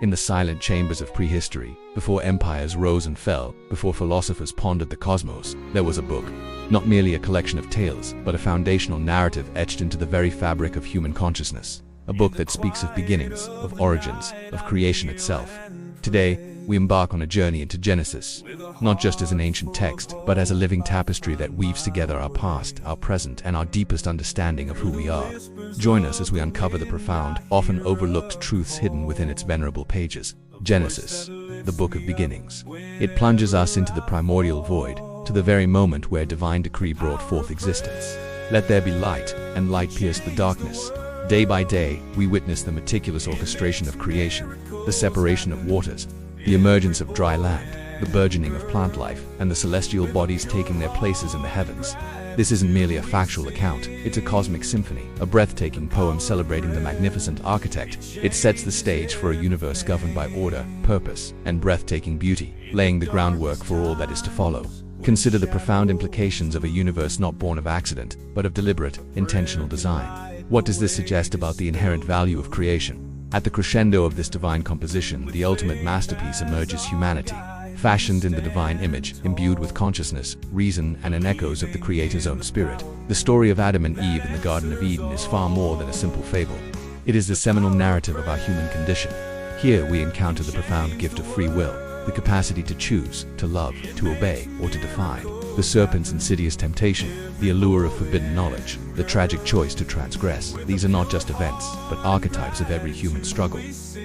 In the silent chambers of prehistory, before empires rose and fell, before philosophers pondered the cosmos, there was a book. Not merely a collection of tales, but a foundational narrative etched into the very fabric of human consciousness. A book that speaks of beginnings, of origins, of creation itself. Today, we embark on a journey into Genesis, not just as an ancient text, but as a living tapestry that weaves together our past, our present, and our deepest understanding of who we are. Join us as we uncover the profound, often overlooked truths hidden within its venerable pages. Genesis, the book of beginnings. It plunges us into the primordial void, to the very moment where divine decree brought forth existence. Let there be light, and light pierced the darkness. Day by day, we witness the meticulous orchestration of creation, the separation of waters, the emergence of dry land, the burgeoning of plant life, and the celestial bodies taking their places in the heavens. This isn't merely a factual account, it's a cosmic symphony, a breathtaking poem celebrating the magnificent architect. It sets the stage for a universe governed by order, purpose, and breathtaking beauty, laying the groundwork for all that is to follow. Consider the profound implications of a universe not born of accident, but of deliberate, intentional design. What does this suggest about the inherent value of creation? At the crescendo of this divine composition, the ultimate masterpiece emerges: humanity, fashioned in the divine image, imbued with consciousness, reason, and echoes of the Creator's own spirit. The story of Adam and Eve in the Garden of Eden is far more than a simple fable. It is the seminal narrative of our human condition. Here we encounter the profound gift of free will, the capacity to choose, to love, to obey, or to defy. The serpent's insidious temptation, the allure of forbidden knowledge, the tragic choice to transgress. These are not just events, but archetypes of every human struggle.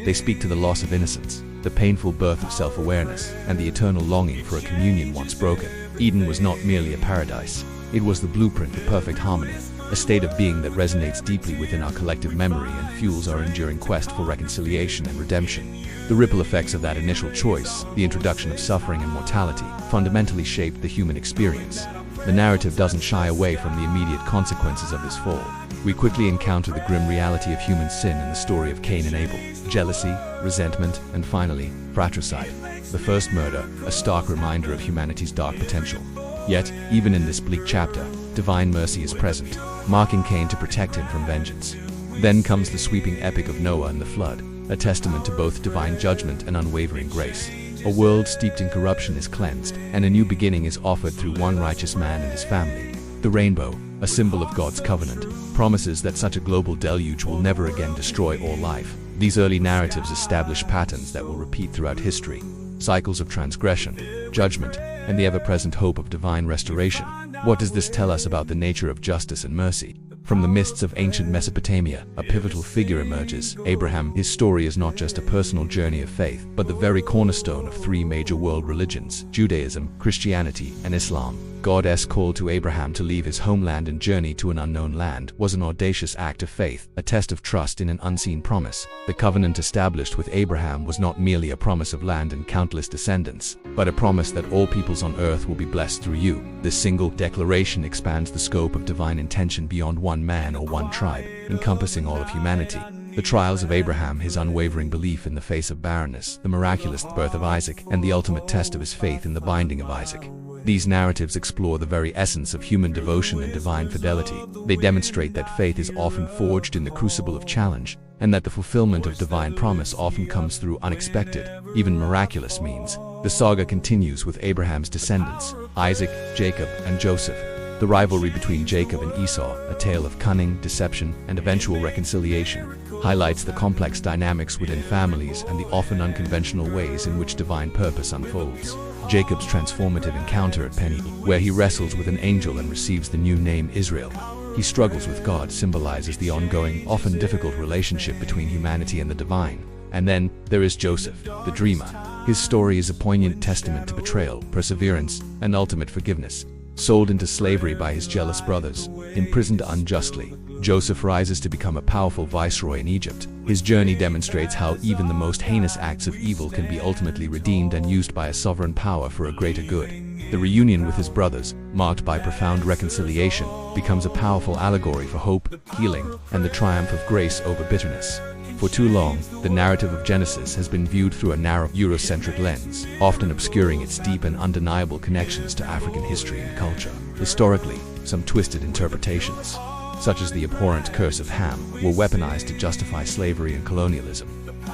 They speak to the loss of innocence, the painful birth of self-awareness, and the eternal longing for a communion once broken. Eden was not merely a paradise. It was the blueprint for perfect harmony, a state of being that resonates deeply within our collective memory and fuels our enduring quest for reconciliation and redemption. The ripple effects of that initial choice, the introduction of suffering and mortality, fundamentally shaped the human experience. The narrative doesn't shy away from the immediate consequences of this fall. We quickly encounter the grim reality of human sin in the story of Cain and Abel. Jealousy, resentment, and finally, fratricide, the first murder, a stark reminder of humanity's dark potential. Yet, even in this bleak chapter, divine mercy is present, marking Cain to protect him from vengeance. Then comes the sweeping epic of Noah and the flood, a testament to both divine judgment and unwavering grace. A world steeped in corruption is cleansed, and a new beginning is offered through one righteous man and his family. The rainbow, a symbol of God's covenant, promises that such a global deluge will never again destroy all life. These early narratives establish patterns that will repeat throughout history, cycles of transgression, judgment, and the ever-present hope of divine restoration. What does this tell us about the nature of justice and mercy? From the mists of ancient Mesopotamia, a pivotal figure emerges: Abraham. His story is not just a personal journey of faith, but the very cornerstone of three major world religions: Judaism, Christianity, and Islam. God's call to Abraham to leave his homeland and journey to an unknown land was an audacious act of faith, a test of trust in an unseen promise. The covenant established with Abraham was not merely a promise of land and countless descendants, but a promise that all peoples on earth will be blessed through you. This single declaration expands the scope of divine intention beyond one man or one tribe, encompassing all of humanity. The trials of Abraham, his unwavering belief in the face of barrenness, the miraculous birth of Isaac, and the ultimate test of his faith in the binding of Isaac. These narratives explore the very essence of human devotion and divine fidelity. They demonstrate that faith is often forged in the crucible of challenge, and that the fulfillment of divine promise often comes through unexpected, even miraculous means. The saga continues with Abraham's descendants, Isaac, Jacob, and Joseph. The rivalry between Jacob and Esau, a tale of cunning, deception, and eventual reconciliation, highlights the complex dynamics within families and the often unconventional ways in which divine purpose unfolds. Jacob's transformative encounter at Peniel, where he wrestles with an angel and receives the new name Israel. He struggles with God, symbolizes the ongoing, often difficult relationship between humanity and the divine. And then, there is Joseph, the dreamer. His story is a poignant testament to betrayal, perseverance, and ultimate forgiveness. Sold into slavery by his jealous brothers, imprisoned unjustly, Joseph rises to become a powerful viceroy in Egypt. His journey demonstrates how even the most heinous acts of evil can be ultimately redeemed and used by a sovereign power for a greater good. The reunion with his brothers, marked by profound reconciliation, becomes a powerful allegory for hope, healing, and the triumph of grace over bitterness. For too long, the narrative of Genesis has been viewed through a narrow, Eurocentric lens, often obscuring its deep and undeniable connections to African history and culture. Historically, some twisted interpretations, such as the abhorrent curse of Ham, were weaponized to justify slavery and colonialism.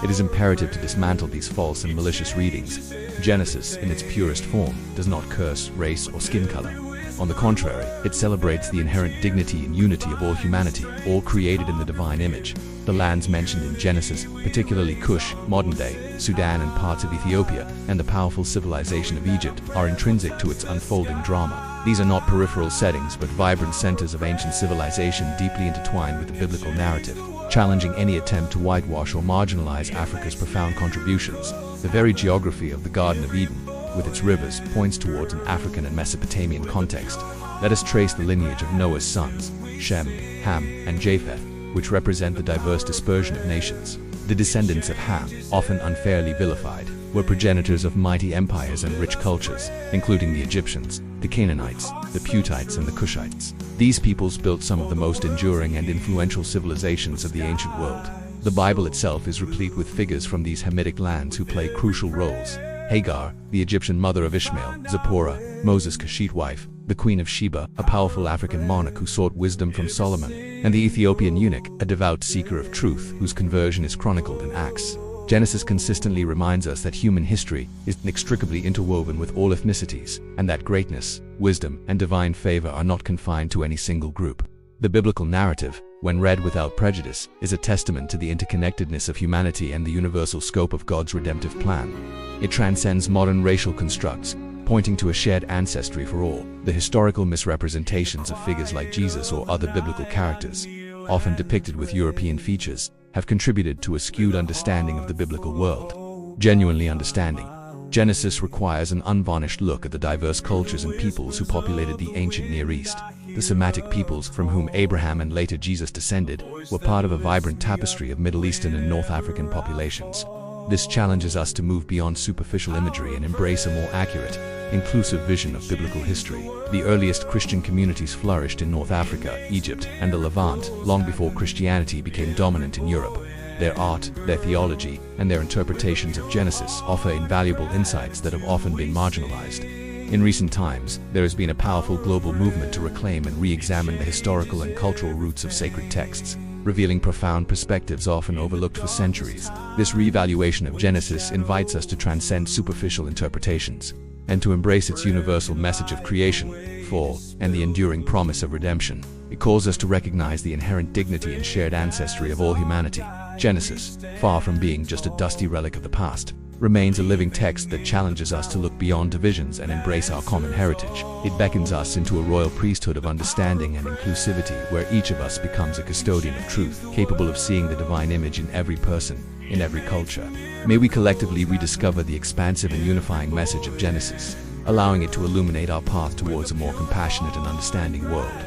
It is imperative to dismantle these false and malicious readings. Genesis, in its purest form, does not curse race or skin color. On the contrary, it celebrates the inherent dignity and unity of all humanity, all created in the divine image. The lands mentioned in Genesis, particularly Cush, modern-day Sudan and parts of Ethiopia, and the powerful civilization of Egypt, are intrinsic to its unfolding drama. These are not peripheral settings but vibrant centers of ancient civilization deeply intertwined with the biblical narrative, challenging any attempt to whitewash or marginalize Africa's profound contributions. The very geography of the Garden of Eden, with its rivers, points towards an African and Mesopotamian context. Let us trace the lineage of Noah's sons, Shem, Ham, and Japheth, which represent the diverse dispersion of nations. The descendants of Ham, often unfairly vilified, were progenitors of mighty empires and rich cultures, including the Egyptians, the Canaanites, the Putites, and the Cushites. These peoples built some of the most enduring and influential civilizations of the ancient world. The Bible itself is replete with figures from these Hamitic lands who play crucial roles. Hagar, the Egyptian mother of Ishmael; Zipporah, Moses' Cushite wife; the Queen of Sheba, a powerful African monarch who sought wisdom from Solomon; and the Ethiopian eunuch, a devout seeker of truth whose conversion is chronicled in Acts. Genesis consistently reminds us that human history is inextricably interwoven with all ethnicities, and that greatness, wisdom, and divine favor are not confined to any single group. The biblical narrative, when read without prejudice, is a testament to the interconnectedness of humanity and the universal scope of God's redemptive plan. It transcends modern racial constructs, pointing to a shared ancestry for all. The historical misrepresentations of figures like Jesus or other biblical characters, often depicted with European features, have contributed to a skewed understanding of the biblical world. Genuinely understanding Genesis requires an unvarnished look at the diverse cultures and peoples who populated the ancient Near East. The Semitic peoples, from whom Abraham and later Jesus descended, were part of a vibrant tapestry of Middle Eastern and North African populations. This challenges us to move beyond superficial imagery and embrace a more accurate, inclusive vision of biblical history. The earliest Christian communities flourished in North Africa, Egypt, and the Levant, long before Christianity became dominant in Europe. Their art, their theology, and their interpretations of Genesis offer invaluable insights that have often been marginalized. In recent times, there has been a powerful global movement to reclaim and re-examine the historical and cultural roots of sacred texts, revealing profound perspectives often overlooked for centuries. This re-evaluation of Genesis invites us to transcend superficial interpretations and to embrace its universal message of creation, fall, and the enduring promise of redemption. It calls us to recognize the inherent dignity and shared ancestry of all humanity. Genesis, far from being just a dusty relic of the past, remains a living text that challenges us to look beyond divisions and embrace our common heritage. It beckons us into a royal priesthood of understanding and inclusivity, where each of us becomes a custodian of truth, capable of seeing the divine image in every person, in every culture. May we collectively rediscover the expansive and unifying message of Genesis, allowing it to illuminate our path towards a more compassionate and understanding world.